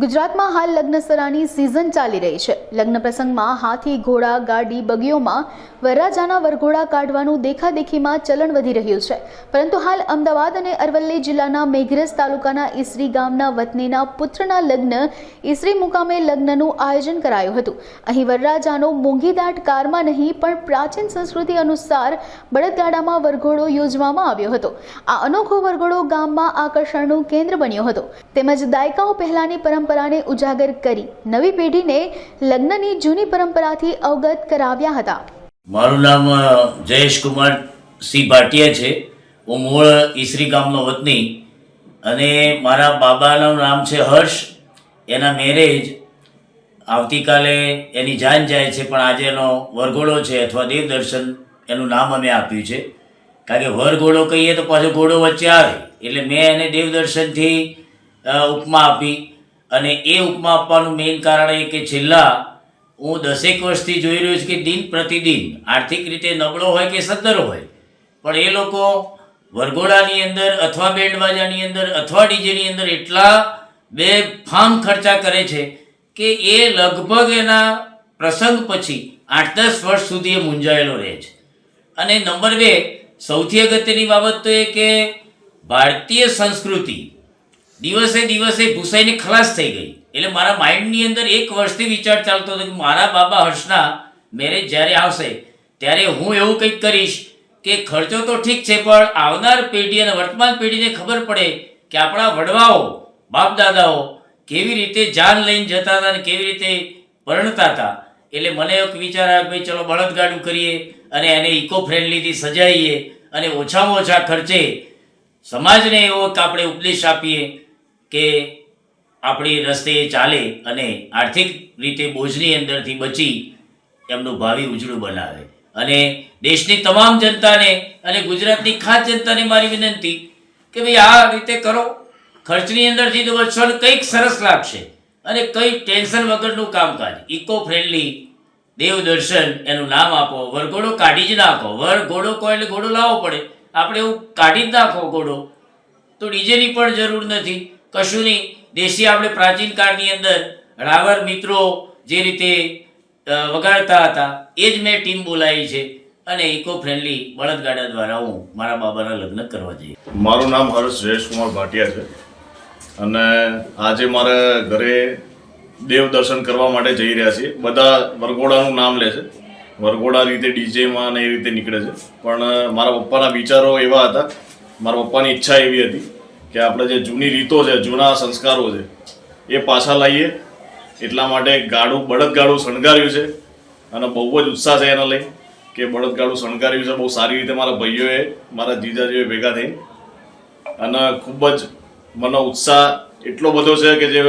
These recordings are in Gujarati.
ગુજરાતમાં હાલ લગ્નસરાની સિઝન ચાલી રહી છે। લગ્ન પ્રસંગમાં હાથી, ઘોડા, ગાડી, બગીઓમાં વરરાજાના વરઘોડા કાઢવાનું દેખાદેખીમાં ચલણ વધી રહ્યું છે। પરંતુ હાલ અમદાવાદ અને અરવલ્લી જિલ્લાના મેઘરજ તાલુકાના ઈસરી ગામના વતનીના પુત્રના લગ્ન ઈસરી મુકામે લગ્નનું આયોજન કરાયું હતું। અહીં વરરાજાનો મોંઘીદાટ કારમાં નહીં પણ પ્રાચીન સંસ્કૃતિ અનુસાર બળદગાડામાં વરઘોડો યોજવામાં આવ્યો હતો। આ અનોખો વરઘોડો ગામમાં આકર્ષણનું કેન્દ્ર બન્યો હતો તેમજ દાયકાઓ પહેલાની પરંપરાને ઉજાગર કરી નવી પેઢીને લગ્નની જૂની પરંપરાથી અવગત કરાવ્યા હતા। મારું નામ જયેશ કુમાર સી ભાટિયા છે। હું મૂળ ઈસરી ગામનો વતની અને મારા બાબાનું નામ છે હર્ષ। એના મેરેજ આવતીકાલે એની જાન જાય છે, પણ આજે એનો વરઘોડો છે અથવા દેવદર્શન એનું નામ અમે આપ્યું છે। કારણ કે વરઘોડો કહીએ તો પાછો ઘોડો વચ્ચે આવે, એટલે મેં એને દેવદર્શનથી ઉપમા આપી। અને એ ઉપમા આપવાનું મેઇન કારણ એ કે છેલ્લા હું 10 વર્ષથી જોઈ રહ્યો છું કે દિન પ્રતિદિન આર્થિક રીતે નબળો હોય કે સદ્ધર હોય, પણ એ લોકો વરઘોડાની અંદર અથવા બેન્ડવાજાની અંદર અથવા ડીજેની અંદર એટલા બેફામ ખર્ચા કરે છે કે એ લગભગ એના પ્રસંગ પછી 8-10 વર્ષ સુધી એ મૂંઝાયેલો રહે છે। અને નંબર 2, સૌથી અગત્યની બાબત તો એ કે ભારતીય સંસ્કૃતિ દિવસે દિવસે ભૂસાઈને ખલાસ થઈ ગઈ। એટલે મારા માઇન્ડની અંદર 1 વર્ષથી વિચાર ચાલતો હતો કે મારા બાબા હર્ષના મેરેજ જ્યારે આવશે ત્યારે હું એવું કંઈક કરીશ કે ખર્ચો તો ઠીક છે, પણ આવનાર પેઢી અને વર્તમાન પેઢીને ખબર પડે કે આપણા વડવાઓ બાપ દાદાઓ કેવી રીતે જાન લઈને જતા હતા અને કેવી રીતે પરણતા હતા। એટલે મને એક વિચાર આવ્યો કે ભાઈ ચલો બળદગાડું કરીએ અને એને ઇકો ફ્રેન્ડલીથી સજાવીએ અને ઓછામાં ઓછા ખર્ચે સમાજને એવો આપણે ઉપદેશ આપીએ કે આપણી રસ્તે ચાલે અને આર્થિક રીતે બોજની અંદરથી બચી એમનું ભાવિ ઉજળું બનાવે। અને દેશની તમામ જનતાને અને ગુજરાતની ખાસ જનતાને મારી વિનંતી કે ભાઈ આ રીતે કરો, ખર્ચની અંદરથી તો બચશો અને કંઈક સરસ લાગશે અને કંઈક ટેન્શન વગરનું કામકાજ ઇકો ફ્રેન્ડલી દેવદર્શન એનું નામ આપો। વરઘોડો કાઢી જ નાખો, વરઘોડો કહો એટલે ઘોડો લાવવો પડે, આપણે એવું કાઢી જ નાખો ઘોડો, તો ડીજેની પણ જરૂર નથી, કશું નહીં। દેશી આપણે પ્રાચીન કાળની અંદર રાવર મિત્રો જે રીતે વગાડતા હતા એ જ મેં ટીમ બોલાવી છે અને ઇકો ફ્રેન્ડલી બળદગાડા દ્વારા હું મારા બાબાના લગ્ન કરવા જઈએ। મારું નામ હર્ષ જયેશ કુમાર ભાટિયા છે અને આજે મારા ઘરે દેવ દર્શન કરવા માટે જઈ રહ્યા છીએ। બધા વરઘોડાનું નામ લે છે, વરઘોડા રીતે ડીજેમાં ને એ રીતે નીકળે છે, પણ મારા પપ્પાના વિચારો એવા હતા, મારા પપ્પાની ઈચ્છા એવી હતી કે આપણે જે જૂની રીતો છે, જૂના સંસ્કારો છે એ પાછા લાવીએ। એટલા માટે બળદગાડું શણગાર્યું છે અને બહુ જ ઉત્સાહ છે એને લઈ કે બળદગાડું શણગાર્યું છે બહુ સારી રીતે મારા ભાઈઓએ, મારા જીજાજીઓએ ભેગા થઈ અને ખૂબ જ મને ઉત્સાહ એટલો બધો છે કે જે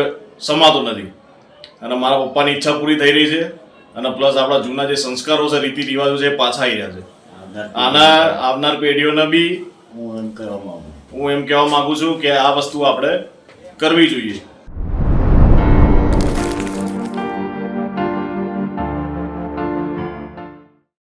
સમાતો નથી। અને મારા પપ્પાની ઈચ્છા પૂરી થઈ રહી છે અને પ્લસ આપણા જૂના જે સંસ્કારો છે, રીતિ રિવાજો છે એ પાછા આવી રહ્યા છે। આના આવનાર પેઢીઓને બી હું એમ કહેવા માગું છું કે આ વસ્તુ આપણે કરવી જોઈએ।